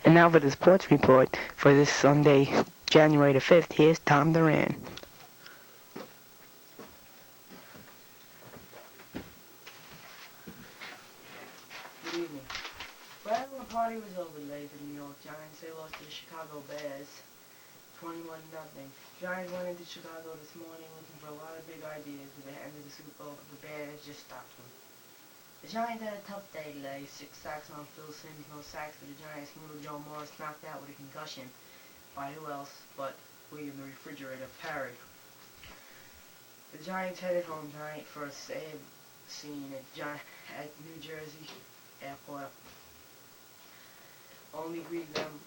And now for the sports report for this Sunday, January the 5th, here's Tom Duran. Good evening. Well, the party was over today for the New York Giants. They lost to the Chicago Bears, 21-0. Giants went into Chicago this morning looking for a lot of big ideas at the end of the Super Bowl, but the Bears just stopped them. The Giants had a tough day today. 6 sacks on Phil Simms, no sacks for the Giants. Little Joe Morris knocked out with a concussion by who else but William the Refrigerator Perry. The Giants headed home tonight for a sad scene at New Jersey Airport. Only greeted them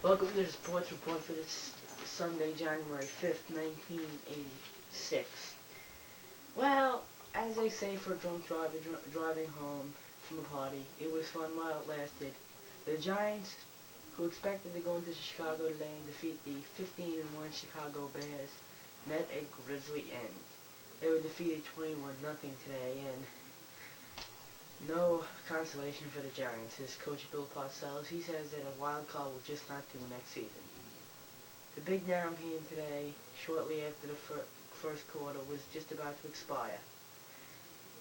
welcome to the sports report for this Sunday, January 5th, 1986. Well, as they say for a drunk driver driving home from a party, it was fun while it lasted. The Giants, who expected to go into Chicago today and defeat the 15-1 Chicago Bears, met a grisly end. They were defeated 21-0 today, and no consolation for the Giants. His coach Bill Parcells, he says that a wild card will just not do next season. The big down came today, shortly after the first quarter was just about to expire.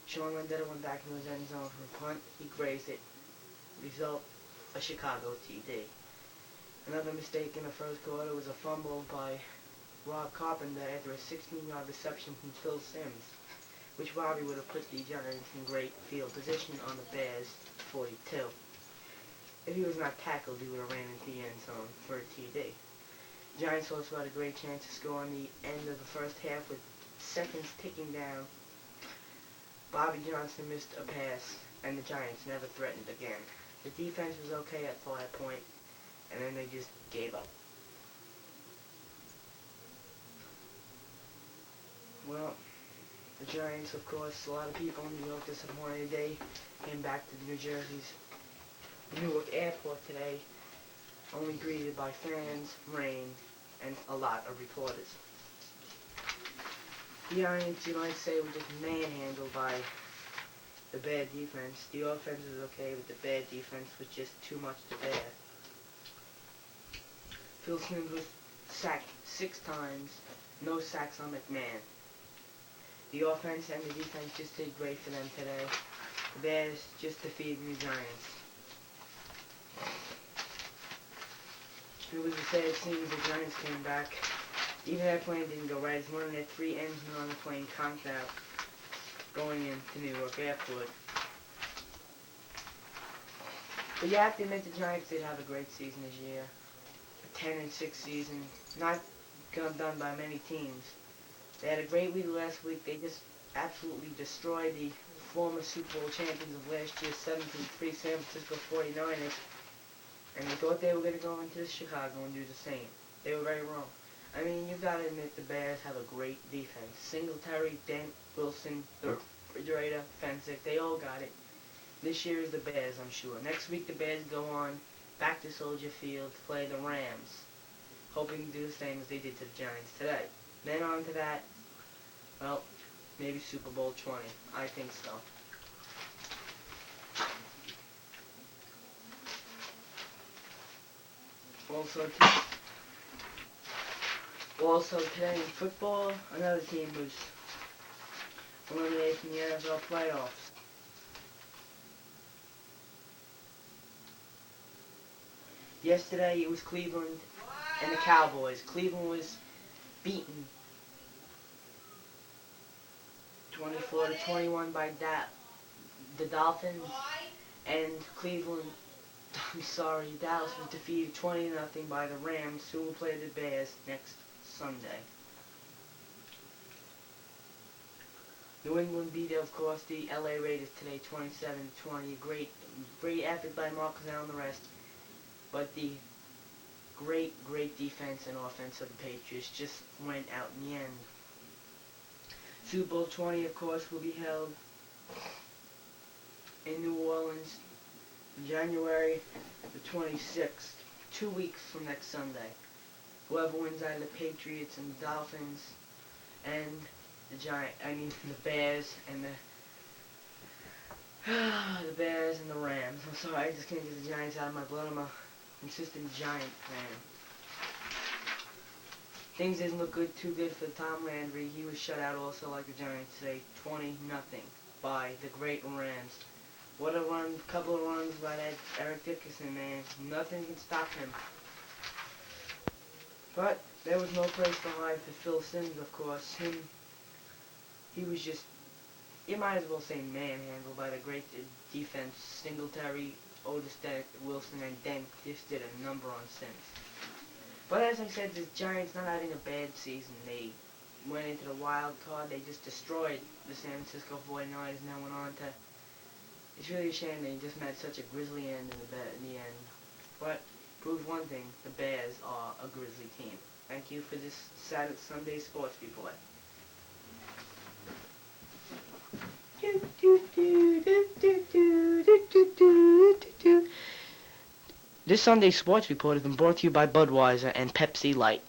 Sean Vendetta went back into his end zone for a punt. He grazed it. Result, a Chicago TD. Another mistake in the first quarter was a fumble by Rob Carpenter after a 16-yard reception from Phil Simms, which Robbie would have put the Giants in great field position on the Bears' 42. If he was not tackled, he would have ran into the end zone for a TD. Giants also had a great chance to score on the end of the first half with seconds ticking down. Bobby Johnson missed a pass, and the Giants never threatened again. The defense was okay at 5 point, and then they just gave up. Well, the Giants, of course, a lot of people in New York disappointed. They came back to Newark Airport today, only greeted by fans, rain, and a lot of reporters. The Giants, you might say, were just manhandled by the bad defense. The offense was okay, but the bad defense was just too much to bear. Phil Simms was sacked 6 times, no sacks on McMahon. The offense and the defense just did great for them today. The Bears just defeated the Giants. It was a sad scene as the Giants came back. Even that plane didn't go right. It's one of their 3 engines on the plane conked out going into Newark Airport. But you have to admit the Giants did have a great season this year. A 10-6 season. Not done by many teams. They had a great week last week. They just absolutely destroyed the former Super Bowl champions of last year, 17-3 San Francisco 49ers. And they thought they were going to go into Chicago and do the same. They were very wrong. I mean, you've got to admit the Bears have a great defense. Singletary, Dent, Wilson, the Refrigerator, Fensick, they all got it. This year is the Bears, I'm sure. Next week the Bears go on back to Soldier Field to play the Rams, hoping to do the same as they did to the Giants today. Then on to that, well, maybe Super Bowl 20. I think so. Also today in football, another team was eliminated from the NFL playoffs. Yesterday it was Cleveland and the Cowboys. Cleveland was beaten 24-21 by the Dolphins, and Dallas was defeated 20-0 by the Rams, who will play the Bears next Sunday. New England beat, of course, the LA Raiders today 27-20. Great effort by Marcus and the rest. But the great defense and offense of the Patriots just went out in the end. Super Bowl 20, of course, will be held in New Orleans January the 26th, 2 weeks from next Sunday. Whoever wins out of the Patriots and the Dolphins and the Bears and the Bears and the Rams. I'm sorry, I just can't get the Giants out of my blood. I'm a consistent Giant fan. Things didn't look too good for Tom Landry. He was shut out also, like the Giants say, 20-0 by the great Rams. What a run, couple of runs by that Eric Dickerson, man. Nothing can stop him. But there was no place to hide for Phil Simms, of course. He was just, you might as well say manhandled by the great defense. Singletary, Otis Wilson, and Dent just did a number on Simms. But as I said, the Giants not having a bad season. They went into the wild card. They just destroyed the San Francisco 49ers and then went on to... It's really a shame they just met such a grisly end in the end. But proves one thing, the Bears are a grisly team. Thank you for this Saturday Sunday sports report. This Sunday sports report has been brought to you by Budweiser and Pepsi Light.